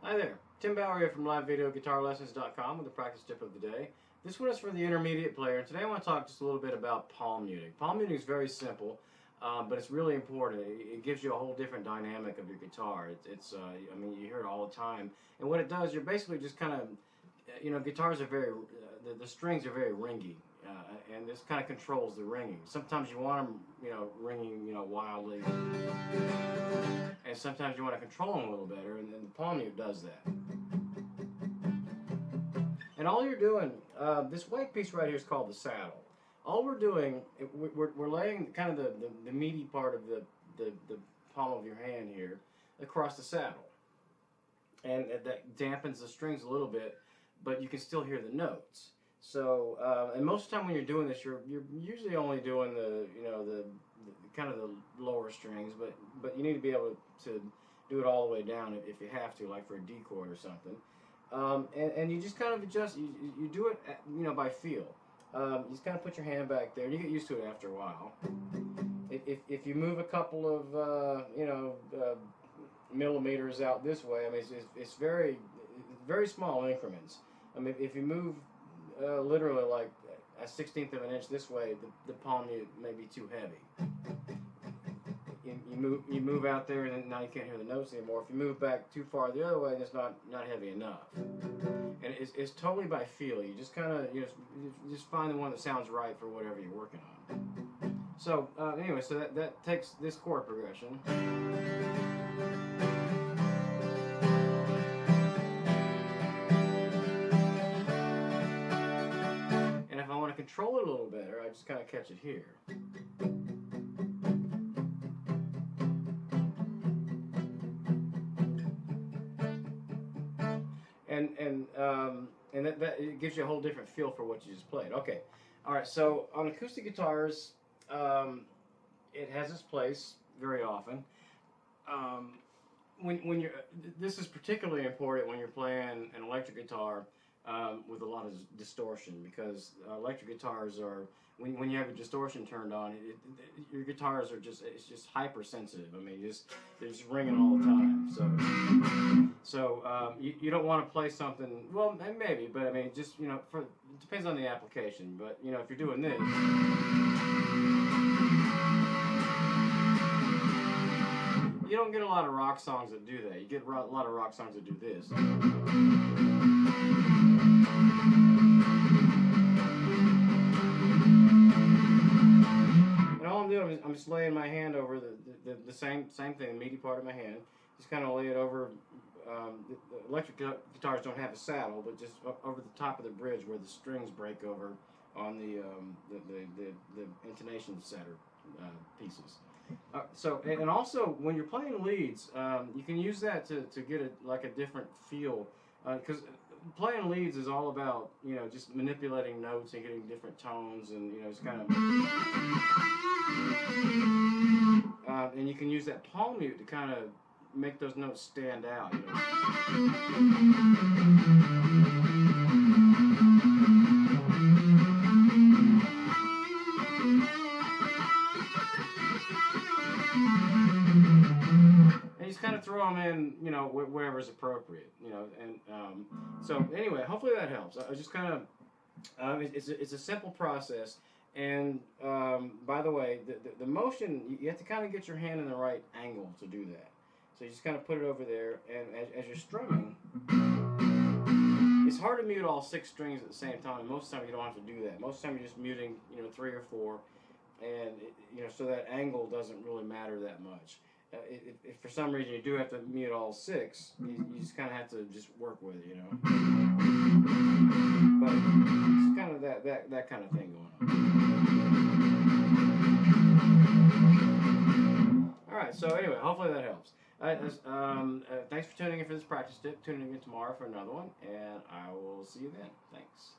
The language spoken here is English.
Hi there, Tim Bauer here from LiveVideoGuitarLessons.com with the practice tip of the day. This one is for the intermediate player, and today I want to talk just a little bit about palm muting. Palm muting is very simple, but it's really important. It gives you a whole different dynamic of your guitar. I mean, you hear it all the time, and what it does, you're basically just kind of, guitars are very, the strings are very ringy, and this kind of controls the ringing. Sometimes you want them, ringing, wildly. And sometimes you want to control them a little better, and the palm mute does that. And all you're doing, this white piece right here is called the saddle. All we're doing, we're laying kind of the meaty part of the palm of your hand here across the saddle. And that dampens the strings a little bit, but you can still hear the notes. So, and most of the time when you're doing this, you're usually only doing the kind of the lower strings, but you need to be able to do it all the way down if you have to, like for a D chord or something. And you just kind of adjust. You do it, by feel. You just kind of put your hand back there, and you get used to it after a while. If you move a couple of millimeters out this way, I mean, it's very small increments. I mean, if you move literally like a 1/16 of an inch this way, the palm mute may be too heavy. You move out there, and then now you can't hear the notes anymore. If you move back too far the other way, it's not heavy enough. And it's totally by feel. You just kind of just find the one that sounds right for whatever you're working on. So anyway, so that takes this chord progression. And if I want to control it a little better, I just kind of catch it here. And that it gives you a whole different feel for what you just played. Okay, all right. So on acoustic guitars, it has its place very often. When you're, this is particularly important when you're playing an electric guitar with a lot of distortion, because electric guitars are, when you have a distortion turned on, your guitars are it's just hypersensitive. I mean, they're just ringing all the time. So you don't want to play something, well, maybe, but I mean, just, it depends on the application. But if you're doing this, you don't get a lot of rock songs that do that. You get a lot of rock songs that do this. And all I'm doing is I'm just laying my hand over the same thing, the meaty part of my hand. Just kind of lay it over. The electric guitars don't have a saddle, but just over the top of the bridge where the strings break over on the intonation setter pieces. And also when you're playing leads, you can use that to get a different feel, because playing leads is all about just manipulating notes and getting different tones, and it's kind of and you can use that palm mute to kind of make those notes stand out. And you just kind of throw them in, wherever's appropriate, so anyway, hopefully that helps. I just kind of, it's a simple process, and by the way, the motion, you have to kind of get your hand in the right angle to do that. So you just kind of put it over there, and as you're strumming, it's hard to mute all 6 strings at the same time. Most of the time you don't have to do that. Most of the time you're just muting, 3 or 4, and so that angle doesn't really matter that much. If for some reason you do have to mute all 6, you just kind of have to just work with it, But it's kind of that kind of thing going on. All right. So anyway, hopefully that helps. Thanks for tuning in for this practice tip. Tune in again tomorrow for another one, and I will see you then. Thanks.